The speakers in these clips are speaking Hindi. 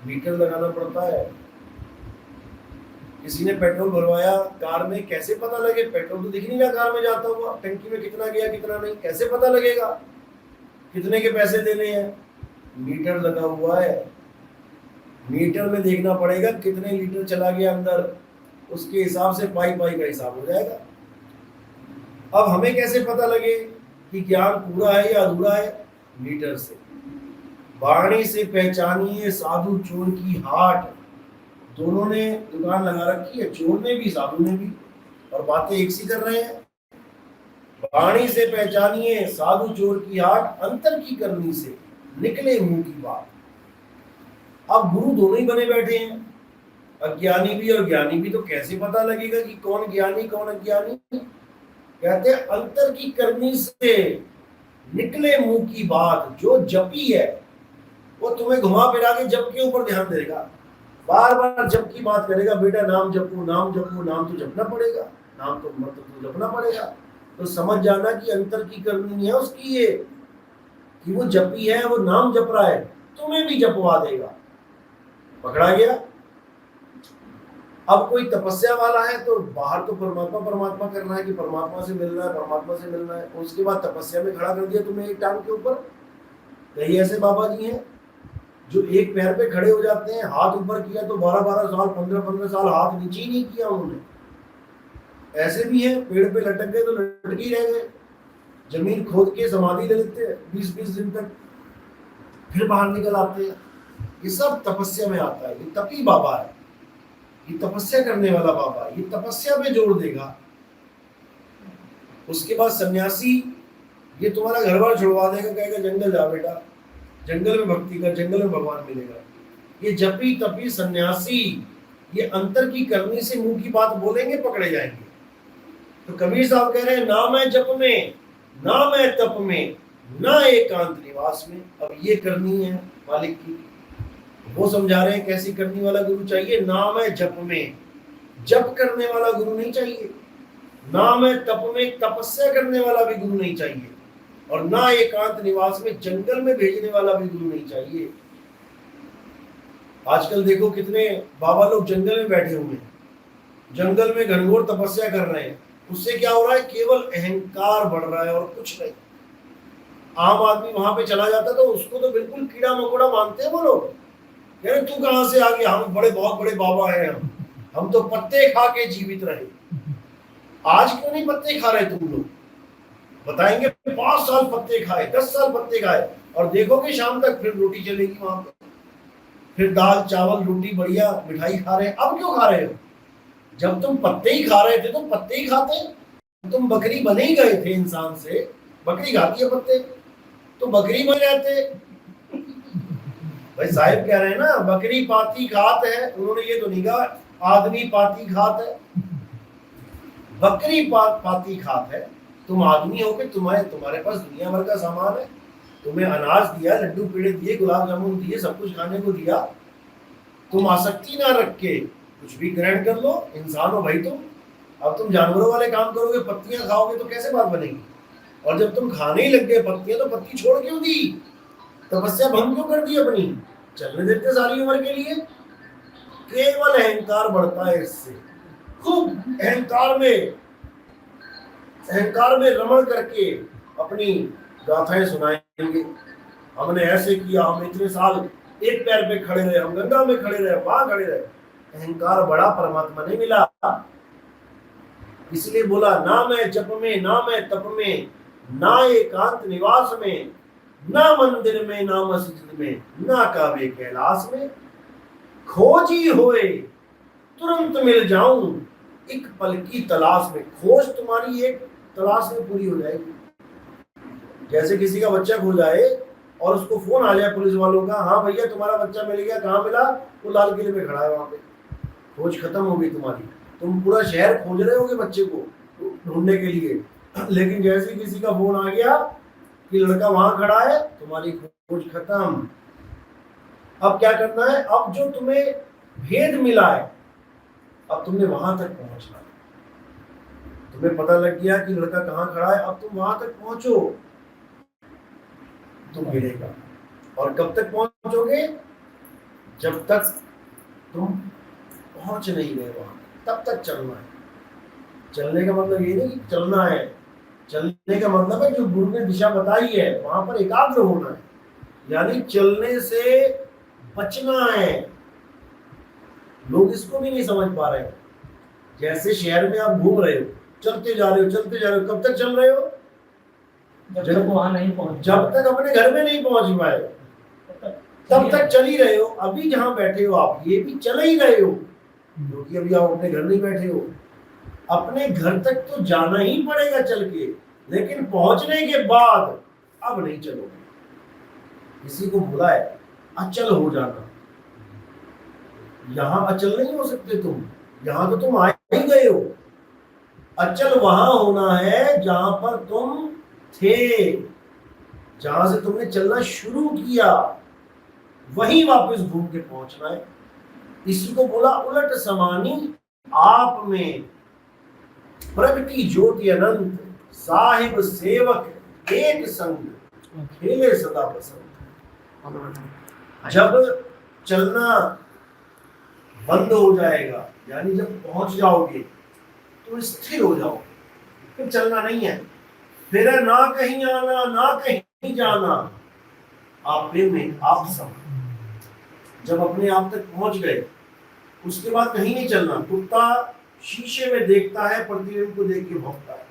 मीटर लगाना पड़ता है। किसी ने पेट्रोल भरवाया कार में, कैसे पता लगे? पेट्रोल तो दिख नहीं रहा कार में जाता हुआ, टंकी में कितना गया कितना नहीं, कैसे पता लगेगा कितने के पैसे देने हैं? मीटर लगा हुआ है, मीटर में देखना पड़ेगा कितने लीटर चला गया अंदर, उसके हिसाब से पाई पाई का हिसाब हो जाएगा। अब हमें कैसे पता लगे कि ज्ञान पूरा है या अधूरा है? मीटर से। वाणी से पहचानिए साधु चोर की हाट। दोनों ने दुकान लगा रखी है, चोर ने भी साधु ने भी, और बातें एक सी कर रहे हैं। वाणी से पहचानिए साधु चोर की हाट, अंतर की करनी से निकले मुंह की बात। अब गुरु दोनों ही बने बैठे हैं, अज्ञानी भी और ज्ञानी भी, तो कैसे पता लगेगा कि कौन ज्ञानी कौन अज्ञानी? कहते हैं अंतर की करनी से निकले मुंह की बात। जो जपी है वो तुम्हें घुमा फिरा के जप के ऊपर ध्यान देगा, बार बार जप की बात करेगा, बेटा नाम जपो नाम जपो, नाम तो जपना पड़ेगा, नाम तो मतलब तो जपना पड़ेगा। तो समझ जाना कि अंतर की करनी है उसकी ये, कि वो जपी है, वो नाम जप रहा है, तुम्हें भी जपवा देगा। पकड़ा गया। अब कोई तपस्या वाला है तो बाहर तो परमात्मा परमात्मा करना है कि परमात्मा से मिलना है, परमात्मा से मिलना है, उसके बाद तपस्या में खड़ा कर दिया तुम्हें एक टांग के ऊपर। कई ऐसे बाबा जी हैं जो एक पैर पे खड़े हो जाते हैं, हाथ ऊपर किया तो 12-12 साल 15-15 साल हाथ नीचे ही नहीं किया उन्होंने। ऐसे भी है, पेड़ पे लटक गए तो लटके ही रह गए, जमीन खोद के समाधि ले लेते हैं 20-20 दिन तक, फिर बाहर निकल आते हैं। ये सब तपस्या में आता है। ये तपी बाबा है, ये तपस्या करने वाला बाबा, ये तपस्या पे जोड़ देगा। उसके बाद सन्यासी ये तुम्हारा घर बार छुड़वा देगा, कहेगा जंगल जा बेटा, जंगल में भक्ति कर, जंगल में भगवान मिलेगा। ये जपी तपी सन्यासी ये अंतर की करनी से मुंह की बात बोलेंगे, पकड़े जाएंगे। तो कबीर साहब कह रहे हैं ना मैं जप में, ना मैं तप में, ना एकांत निवास में। अब ये करनी है मालिक की, वो समझा रहे हैं कैसी करने वाला गुरु चाहिए। नाम है जप में, जप करने वाला गुरु नहीं चाहिए। नाम है तप में, तपस्या करने वाला भी गुरु नहीं चाहिए। और ना एकांत निवास में, जंगल में भेजने वाला भी गुरु नहीं चाहिए। आजकल देखो कितने बाबा लोग जंगल में बैठे हुए हैं, जंगल में घनघोर तपस्या कर रहे हैं। उससे क्या हो रहा है? केवल अहंकार बढ़ रहा है और कुछ नहीं। आम आदमी वहां पे चला जाता तो उसको तो बिल्कुल कीड़ा मकोड़ा मानते हैं वो लोग। यार तू कहां से आ गया? हम बड़े बहुत बड़े बाबा हैं, हम तो पत्ते खा के जीवित रहे। आज क्यों नहीं पत्ते खा रहे तुम लोग? बताएंगे 5 साल पत्ते खाए, 10 साल पत्ते खाए, और देखोगे शाम तक फिर रोटी चलेगी वहां पर, फिर दाल चावल रोटी बढ़िया मिठाई खा रहे हैं। अब क्यों खा रहे हो? जब तुम पत्ते ही खा रहे थे तो पत्ते ही खाते, तुम बकरी बने ही गए थे इंसान से। बकरी खाती है पत्ते, तो बकरी बन जाते। भाई साहिब कह रहे हैं ना, बकरी पाती खात है, उन्होंने ये तो नहीं कहा आदमी पाती खात है। बकरी पाती खात है, तुम आदमी हो के तुम्हारे पास दुनिया भर का सामान है, तुम्हें अनाज दिया, लड्डू पेड़े दिए, गुलाब जामुन दिए, सब कुछ खाने को दिया, तुम आसक्ति ना रख के कुछ भी ग्रहण कर लो। इंसान हो भाई तुम। अब तुम जानवरों वाले काम करोगे, पत्तियां खाओगे तो कैसे बात बनेगी? और जब तुम खाने ही लग गए पत्तियां, तो पत्ती छोड़ क्यों दी? तपस्या भंग क्यों कर दी अपनी? चलने देते सारी उम्र के लिए। केवल अहंकार बढ़ता है इससे। खूब अहंकार में रमण करके अपनी गाथाएं सुनाएंगे। हमने ऐसे किया, हम इतने साल एक पैर पे खड़े रहे, हम गंगा में खड़े रहे, वहां खड़े रहे। अहंकार बड़ा, परमात्मा नहीं मिला। इसलिए बोला ना मैं जप में, ना मैं तप में, ना एकांत निवास में, ना मंदिर में, ना मस्जिद में, ना काबे कैलाश में। खोजी होए तुरंत मिल जाऊं, एक पल की तलाश में। खोज तुम्हारी एक तलाश में पूरी हो जाएगी। जैसे किसी का बच्चा खो जाए और उसको फोन आ जाए पुलिस वालों का, हाँ भैया तुम्हारा बच्चा मिल गया, कहाँ मिला? वो लाल किले पे खड़ा है वहां पे। खोज खत्म हो गई तुम्हारी। तुम पूरा शहर खोज रहे होगे बच्चे को ढूंढने के लिए, लेकिन जैसे किसी का फोन आ गया कि लड़का वहां खड़ा है, तुम्हारी खोज खत्म। अब क्या करना है? अब जो तुम्हें भेद मिला है, अब तुमने वहां तक पहुंचना है। तुम्हें पता लग गया कि लड़का कहाँ खड़ा है, अब तुम वहां तक पहुंचो तो मिलेगा। और कब तक पहुंचोगे? जब तक तुम पहुंच नहीं गए वहां तब तक चलना है। चलने का मतलब ये नहीं कि चलना है, चलने का मतलब है जो गुरु ने दिशा बताई है वहां पर एकाग्र होना है, यानी चलने से बचना है। लोग इसको भी नहीं समझ पा रहे हैं। जैसे शहर में आप घूम रहे हो, चलते जा रहे हो चलते जा रहे हो, कब तक चल रहे हो? जब तक वहां नहीं पहुंच, जब तक अपने घर में नहीं पहुंच पाए तब तक चल ही रहे हो। अभी जहां बैठे हो आप ये भी चल ही रहे हो, क्योंकि अभी आप अपने घर नहीं बैठे हो। अपने घर तक तो जाना ही पड़ेगा चल के, लेकिन पहुंचने के बाद अब नहीं चलोगे। किसी को बोला है अचल हो जाना, यहां अचल नहीं हो सकते तुम, यहां तो तुम आ ही गए हो। अचल वहां होना है जहां पर तुम थे, जहां से तुमने चलना शुरू किया वहीं वापस घूम के पहुंचना है। इसी को बोला उलट समानी आप में, प्रगति ज्योति अनंत, साहिब सेवक एक संग, खेले सदा प्रसन्न। जब चलना बंद हो जाएगा, यानी जब पहुंच जाओगे तो स्थिर हो जाओगे, फिर चलना नहीं है, फिर ना कहीं आना ना कहीं जाना, आप में आप सब। जब अपने आप तक पहुंच गए उसके बाद कहीं नहीं चलना। कुत्ता शीशे में देखता है, प्रतिबिंब को देख के भौंकता है,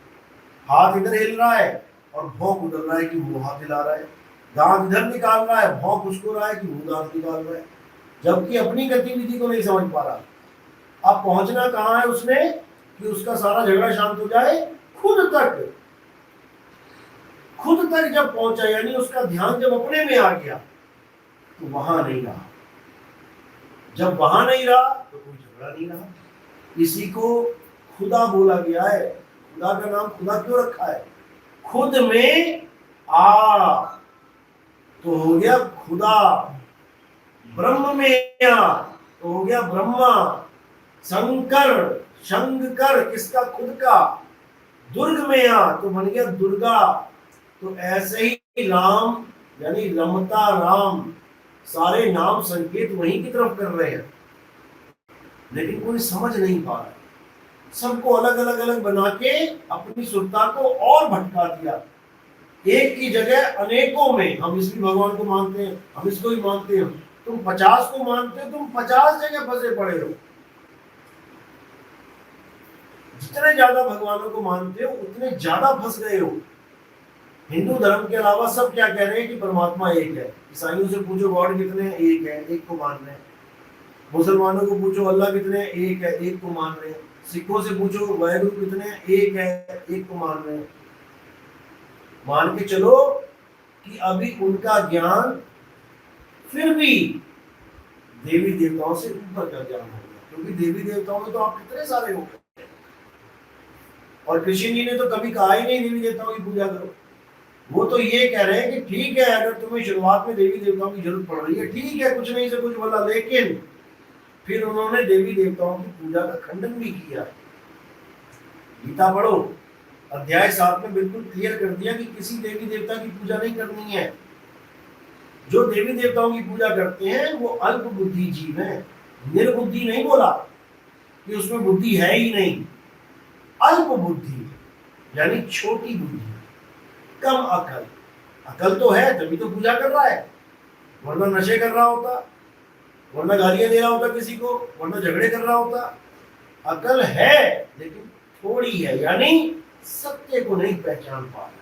हाथ इधर हिल रहा है और भौंक उधर रहा है कि मुंह हाथ हिला रहा है, दांत इधर निकाल रहा है, भौंक उसको रहा है कि मुंह दांत निकाल रहा है, जबकि अपनी गतिविधि को नहीं समझ पा रहा। अब पहुंचना कहाँ है उसने कि उसका सारा झगड़ा शांत हो जाए खुद तक। खुद तक जब पहुंचा, यानी उसका ध्यान जब अपने में आ गया तो वहां नहीं रहा। जब वहां नहीं रहा तो कोई झगड़ा नहीं रहा। इसी को खुदा बोला गया है। खुदा का नाम खुदा क्यों रखा है? खुद में आ तो हो गया खुदा, ब्रह्म में आ तो हो गया ब्रह्मा, शंकर शंकर किसका? खुद का। दुर्ग में आ तो बन गया दुर्गा। तो ऐसे ही राम यानी रमता राम, सारे नाम संकेत वहीं की तरफ कर रहे हैं, लेकिन कोई समझ नहीं पा रहा। सबको अलग अलग अलग बना के अपनी सुरता को और भटका दिया। एक की जगह अनेकों में, हम इस भी भगवान को मानते हैं, हम इसको ही मानते हैं, तुम 50 को मानते हो, तुम 50 जगह फंसे पड़े हो। जितने ज्यादा भगवानों को मानते हो उतने ज्यादा फंस गए हो। हिंदू धर्म के अलावा सब क्या कह रहे हैं कि परमात्मा एक है। ईसाइयों से पूछो गॉड कितने हैं? एक है, एक को मान रहे हैं। मुसलमानों को पूछो अल्लाह कितने हैं? एक है, एक को मान रहे हैं। सिखों से पूछो वाहेगुरु कितने हैं? एक है, एक को मान रहे हैं। मान के चलो कि अभी उनका ज्ञान फिर भी देवी देवताओं से ऊपर का ज्ञान हो गया, क्योंकि देवी देवताओं में तो आप कितने सारे हो गए। और कृष्ण जी ने तो कभी कहा ही नहीं देवी देवताओं की पूजा करो। वो तो ये कह रहे हैं कि ठीक है, अगर तुम्हें शुरुआत में देवी देवताओं की जरूरत पड़ रही है, ठीक है, कुछ नहीं से कुछ बोला, लेकिन फिर उन्होंने देवी देवताओं की पूजा का खंडन भी किया। गीता पढ़ो, अध्याय 7 में बिल्कुल क्लियर कर दिया कि किसी देवी देवता की पूजा नहीं करनी है। जो देवी देवताओं की पूजा करते हैं वो अल्प बुद्धि जीव है। निर्बुद्धि नहीं बोला कि उसमें बुद्धि है ही नहीं, अल्प बुद्धि यानी छोटी बुद्धि, कम अकल। अकल तो है तभी तो पूजा कर रहा है, वरना नशे कर रहा होता, वरना गालियां दे रहा होता किसी को, वरना झगड़े कर रहा होता। अकल है लेकिन थोड़ी है, यानी सत्य को नहीं पहचान पा रहा,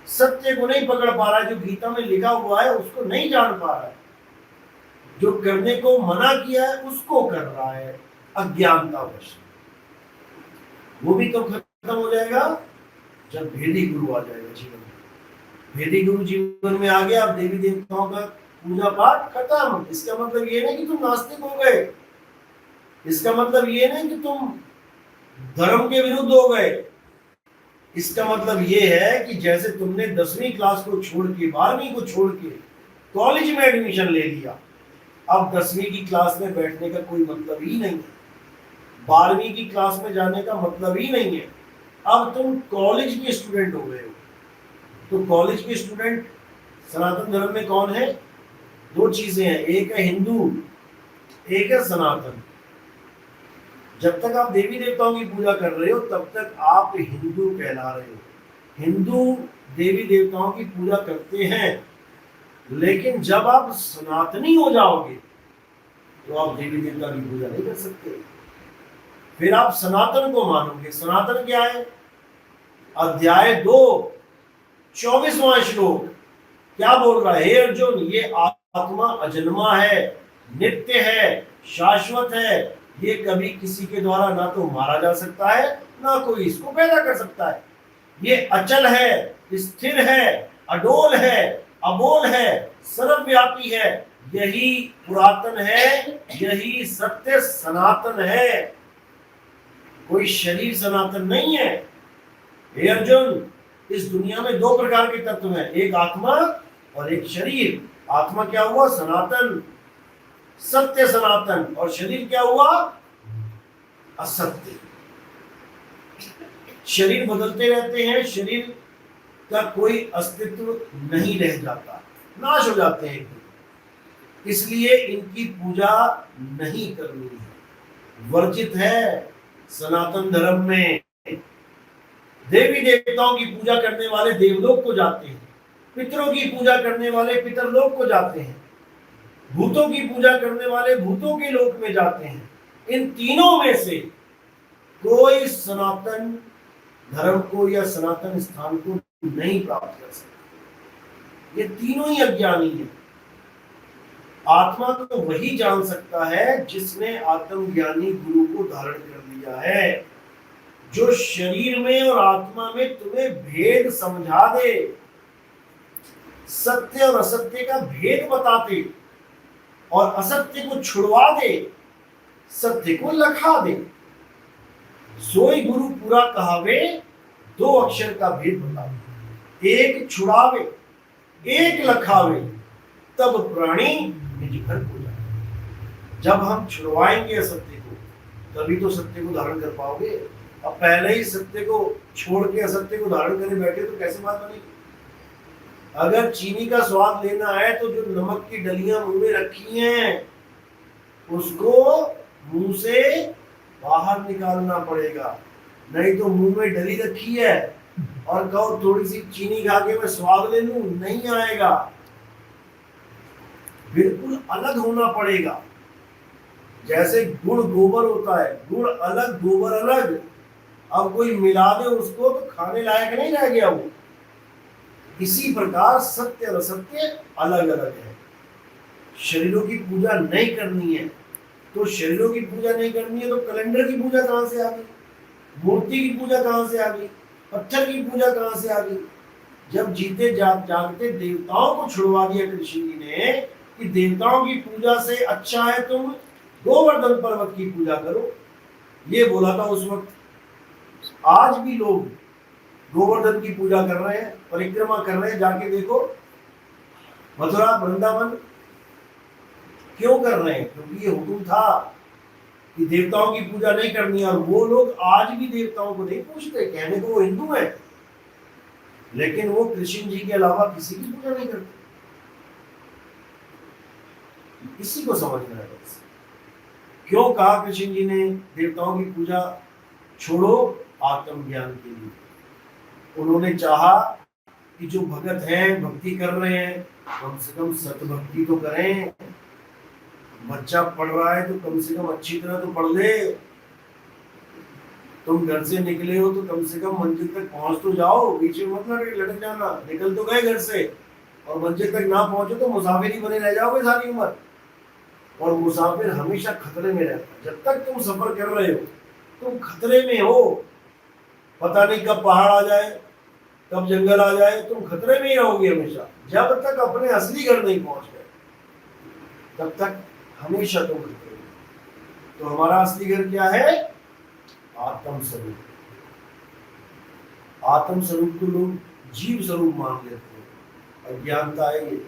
सत्य को नहीं पकड़ पा रहा है। जो गीता में लिखा हुआ है उसको नहीं जान पा रहा है, जो करने को मना किया है उसको कर रहा है अज्ञानतावश। वो भी तो खत्म हो जाएगा जब भेदी गुरु आ जाएगा जीवन में। भेदी गुरु जीवन में आ गया, अब देवी देवताओं का पूजा पाठ खत्म। इसका मतलब ये नहीं कि तुम नास्तिक हो गए, इसका मतलब ये नहीं कि तुम धर्म के विरुद्ध हो गए। इसका मतलब ये है कि जैसे तुमने 10वीं क्लास को छोड़ के, 12वीं को छोड़ के कॉलेज में एडमिशन ले लिया, अब 10वीं की क्लास में बैठने का कोई मतलब ही नहीं है, 12वीं की क्लास में जाने का मतलब ही नहीं है। अब तुम कॉलेज के स्टूडेंट हो गए हो। तो कॉलेज के स्टूडेंट सनातन धर्म में कौन है? 2 चीजें हैं, एक है हिंदू एक है सनातन। जब तक आप देवी देवताओं की पूजा कर रहे हो तब तक आप हिंदू कहला रहे हो। हिंदू देवी देवताओं की पूजा करते हैं, लेकिन जब आप सनातनी हो जाओगे तो आप देवी देवता की पूजा नहीं कर सकते। फिर आप सनातन को मानोगे। सनातन क्या है? अध्याय 2 24वां श्लोक क्या बोल रहा है? हे अर्जुन, ये आत्मा अजन्मा है, नित्य है, शाश्वत है। ये कभी किसी के द्वारा ना तो मारा जा सकता है, ना कोई इसको पैदा कर सकता है। ये अचल है, स्थिर है, अडोल है, अबोल है, सर्वव्यापी है। यही पुरातन है, यही सत्य सनातन है। कोई शरीर सनातन नहीं है। हे अर्जुन, इस दुनिया में 2 प्रकार के तत्व हैं, एक आत्मा और एक शरीर। आत्मा क्या हुआ? सनातन, सत्य सनातन। और शरीर क्या हुआ? असत्य। शरीर बदलते रहते हैं, शरीर का कोई अस्तित्व नहीं रह जाता, नाश हो जाते हैं। इसलिए इनकी पूजा नहीं करनी है, वर्जित है। सनातन धर्म में देवी देवताओं की पूजा करने वाले देवलोक को जाते हैं, पितरों की पूजा करने वाले पितरलोक को जाते हैं, भूतों की पूजा करने वाले भूतों के लोक में जाते हैं। इन तीनों में से कोई सनातन धर्म को या सनातन स्थान को नहीं प्राप्त कर सकता। ये तीनों ही अज्ञानी है। आत्मा तो वही जान सकता है जिसने आत्मज्ञानी गुरु को धारण कर लिया है, जो शरीर में और आत्मा में तुम्हें भेद समझा दे, सत्य और असत्य का भेद बता दे, और असत्य को छुड़वा दे, सत्य को लखा दे। सोई गुरु पूरा कहावे, 2 अक्षर का भेद बतावे। एक छुड़ावे, एक लखावे, तब प्राणी निज घर को जाए। जब हम छुड़वाएंगे असत्य को, तभी तो सत्य को धारण कर पाओगे। अब पहले ही सत्य को छोड़ के असत्य को धारण करे बैठे तो कैसे बात बनेगी? अगर चीनी का स्वाद लेना है तो जो नमक की डलियां मुंह में रखी हैं उसको मुंह से बाहर निकालना पड़ेगा। नहीं तो मुंह में डली रखी है और कहो थोड़ी सी चीनी खा के मैं स्वाद ले लूं, नहीं आएगा। बिल्कुल अलग होना पड़ेगा। जैसे गुड़ गोबर होता है, गुड़ अलग गोबर अलग। अब कोई मिला दे उसको तो खाने लायक नहीं रह गया वो। इसी प्रकार सत्य और असत्य अलग अलग है। शरीरों की पूजा नहीं करनी है तो शरीरों की पूजा नहीं करनी है तो कैलेंडर की पूजा कहां से आ गई? मूर्ति की पूजा कहां से आ गई? पत्थर की पूजा कहां से आ गई? जब जीते जागते देवताओं को छुड़वा दिया कृष्ण जी ने कि देवताओं की पूजा से अच्छा है तुम गोवर्धन पर्वत की पूजा करो, ये बोला था उस वक्त। आज भी लोग गोवर्धन की पूजा कर रहे हैं, परिक्रमा कर रहे हैं। जाके देखो मथुरा वृंदावन क्यों कर रहे हैं? क्योंकि ये हुक्म था कि देवताओं की पूजा नहीं करनी। और वो लोग आज भी देवताओं को नहीं पूछते, कहने को वो हिंदू है, लेकिन वो कृष्ण जी के अलावा किसी की पूजा नहीं करते। इसी को समझना है। क्यों कहा कृष्ण जी ने देवताओं की पूजा छोड़ो? आत्मज्ञान के लिए। उन्होंने चाहा कि जो भगत हैं, भक्ति कर रहे हैं, कम से कम सतभक्ति तो करें। बच्चा पढ़ रहा है तो कम से कम अच्छी तरह तो पढ़ ले। तुम घर से निकले हो तो कम से कम मंजिल तक पहुंच तो जाओ, बीच में मत लटक जाना। निकल तो गए घर से और मंजिल तक ना पहुंचे तो मुसाफिर ही बने रह जाओगे सारी उम्र। और मुसाफिर हमेशा खतरे में रहता है। जब तक तुम सफर कर रहे हो तुम खतरे में हो। पता नहीं कब पहाड़ आ जाए, कब जंगल आ जाए, तुम खतरे में ही रहोगे हमेशा। जब तक अपने असली घर नहीं पहुंच गए तब तक हमेशा तुम खतरे में। तो हमारा असली घर क्या है? आत्म स्वरूप। आत्म स्वरूप को लोग जीव स्वरूप मान लेते हैं, अज्ञानता है ये।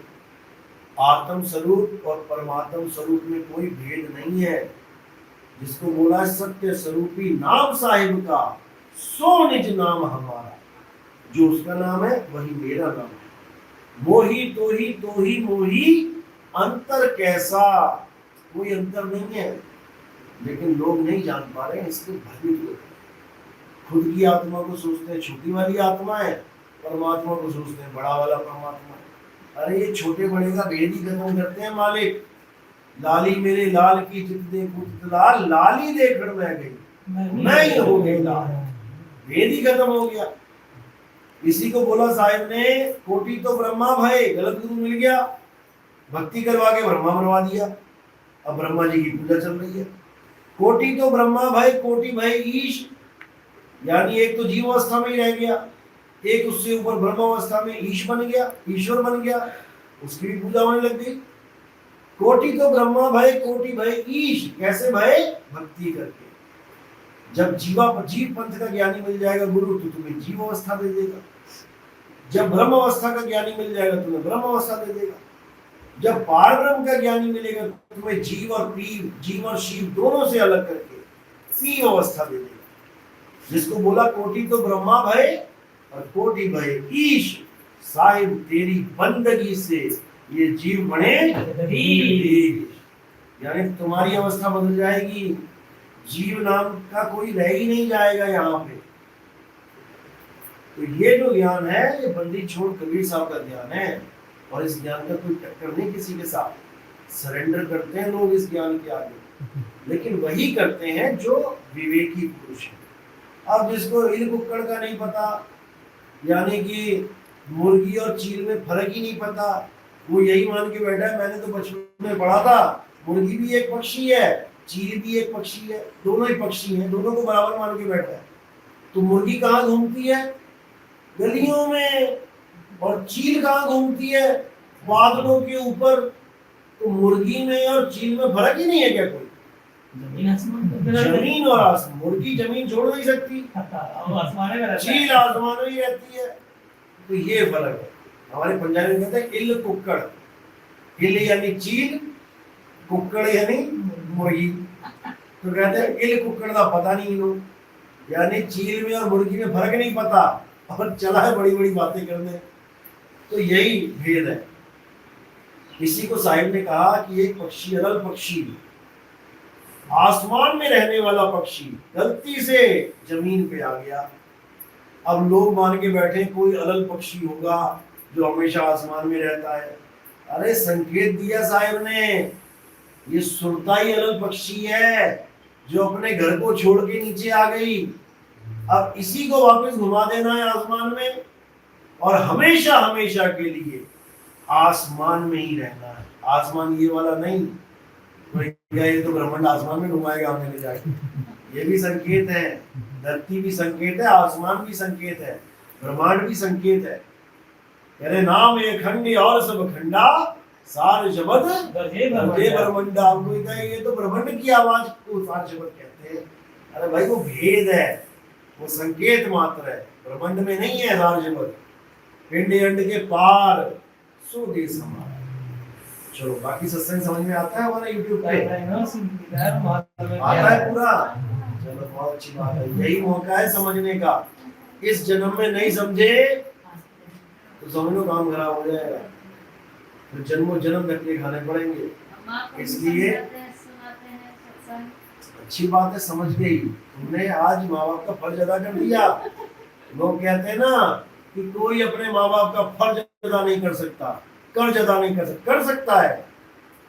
आत्म स्वरूप और परमात्म स्वरूप में कोई भेद नहीं है। जिसको बोला है सत्य स्वरूपी नाम साहिब का, सो निज नाम हमारा। जो उसका नाम है वही मेरा नाम है। मोही तो ही मोही अंतर कैसा। कोई अंतर नहीं है, लेकिन लोग नहीं जान पा रहे हैं, इसके भयभीत होते हैं। खुद की आत्मा को सोचते हैं छोटी वाली आत्मा है, परमात्मा को सोचते हैं बड़ा वाला परमात्मा है। अरे ये छोटे बड़े का भेद ही खत्म करते हैं मालिक। लाली मेरे लाल की जित देखो तित लाल, लाली देखकर मैं गई मैं ही हो गई लाल, भेद ही खत्म हो गया। इसी को बोला साहिब ने, कोटि तो ब्रह्मा भय, गलत गुरु मिल गया, भक्ति करवा के ब्रह्मा बनवा दिया। अब ब्रह्मा जी की पूजा चल रही है। कोटि तो ब्रह्मा भय कोटि भय ईश, यानी एक तो जीव अवस्था में ही रह गया, एक उससे ऊपर ब्रह्म अवस्था में ईश बन गया, ईश्वर बन गया, उसकी भी पूजा होने लग गई। कोटि तो ब्रह्मा भय कोटि भय ईश, कैसे भय? भक्ति करके। जब जीव पंथ का ज्ञानी मिल जाएगा गुरु, तो तुम्हें जीव अवस्था दे देगा। जब ब्रह्म अवस्था का ज्ञानी मिल जाएगा, तुम्हें ब्रह्म अवस्था दे देगा। जब पार ब्रह्म का ज्ञानी मिलेगा, तुम्हें जीव और पीव, जीव और शिव दोनों से अलग करके पीव अवस्था दे देगा। जिसको बोला कोटि तो ब्रह्मा भय और कोटि भय ईश, साहिब तेरी बंदगी से ये जीव बने ईश। यानी तुम्हारी अवस्था बदल जाएगी, जीव नाम का कोई रह ही नहीं जाएगा यहाँ पे। तो ये जो ज्ञान है, ये बंदी छोड़ कबीर साहब का ज्ञान है, और इस ज्ञान का कोई टक्कर नहीं किसी के साथ। सरेंडर करते हैं लोग इस ज्ञान के आगे, लेकिन वही करते हैं जो विवेकी पुरुष है। अब जिसको इल कुक्कड़ का नहीं पता, यानी कि मुर्गी और चील में फर्क ही नहीं पता, वो यही मान के बैठा है, मैंने तो बचपन में पढ़ा था मुर्गी भी एक पक्षी है, चील भी एक पक्षी है, दोनों ही पक्षी हैं, दोनों को बराबर मान के बैठा है। तो मुर्गी कहाँ घूमती है? गलियों में। और चील कहाँ घूमती है? बादलों के ऊपर। तो मुर्गी में और चील में फर्क ही नहीं है क्या कोई? जमीन और आसमान। मुर्गी जमीन छोड़ नहीं सकती, चील आसमान में ही रहती है। तो ये फर्क है। हमारे पंजाबी में कहते हैं इल कुक्कड़। इल यानी चील, कुक्कड़ यानी मुर्गी। तो कहते हैं इल कुक्कड़ का पता नहीं लो, यानी चील में और मुर्गी में फर्क नहीं पता, और चला है बड़ी बड़ी बातें करने। तो यही भेद है। इसी को साहिब ने कहा कि एक पक्षी, अरल पक्षी, आसमान में रहने वाला पक्षी गलती से जमीन पे आ गया। अब लोग मान के बैठे कोई अलल पक्षी होगा जो हमेशा आसमान में रहता है। अरे संकेत दिया साहिब ने, ये सुरताई अलल पक्षी है जो अपने घर को छोड़ के नीचे आ गई। अब इसी को वापस घुमा देना है आसमान में, और हमेशा हमेशा के लिए आसमान में ही रहना है। आसमान ये वाला नहीं, ये तो ब्रह्मांड आसमान में घुमाएगा हमें ले जाके। ये भी संकेत है, धरती भी संकेत है, आसमान भी संकेत है, ब्रह्मांड भी संकेत है। अरे नाम एक खंड और सब खंडा, सार शब्द गजे ब्रह्मंडा। आपको ये तो ब्रह्मांड की आवाज को सार शब्द कहते हैं। अरे भाई वो भेद है, वो संकेत मात्र है, ब्रह्मांड में नहीं है सार शब्द। पिंड अंड के पार सो देश हमारा। चलो बाकी सत्संग समझ में आता है हमारा यूट्यूब पे? आता है पूरा? चलो बहुत अच्छी बात है। यही मौका है समझने का। इस जन्म में नहीं समझे तो समझो काम खराब हो जाएगा, तो जन्मों जन्म धक्के खाने पड़ेंगे। इसलिए अच्छी बात है, समझ गई तुमने। आज माँ बाप का फर्ज अदा कर दिया। लोग कहते हैं ना कि कोई अपने माँ बाप का फर्ज अदा नहीं कर सकता, कर्ज अदा नहीं कर सकता है।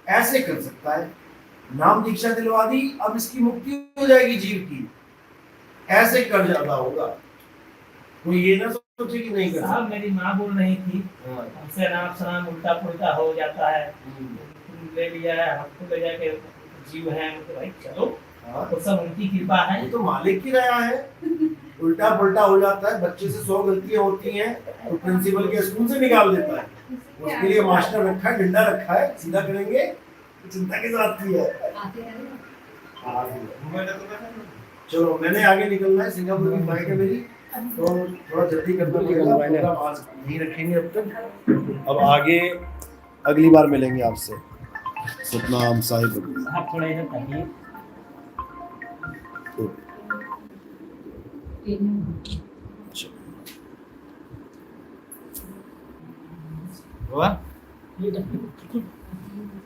ऐसे कर सकता है, नाम दीक्षा दिलवा दी, अब इसकी मुक्ति हो जाएगी जीव की। ऐसे कर्ज अदा होगा। कोई ये ना सोचे कि नहीं कर सकता। मेरी माँ बोल रही थी हमसे नाम सलाम उल्टा पुल्टा हो जाता है, ले लिया है हमको ले जाके जीव है, तो भाई चलो तो सब उनकी कृपा है। ये तो मालिक की रहा है। उल्टा पुल्टा हो जाता है, बच्चे से 100 गलतियां होती हैं तो प्रिंसिपल के स्कूल से निकाल देता है। उसके लिए मास्टर रखा है, डंडा रखा है, सीधा करेंगे। चिंता की बात की है। चलो मैंने आगे निकलना है, सिंगापुर की फ्लाइट है मेरी, तो थोड़ा जल्दी करना पड़ेगा। आज नहीं रखेंगे अब तक, अब आगे अगली बार मिलेंगे आपसे। सतनाम साहिब। थोड़ा इधर ताकिए। हुआ? ये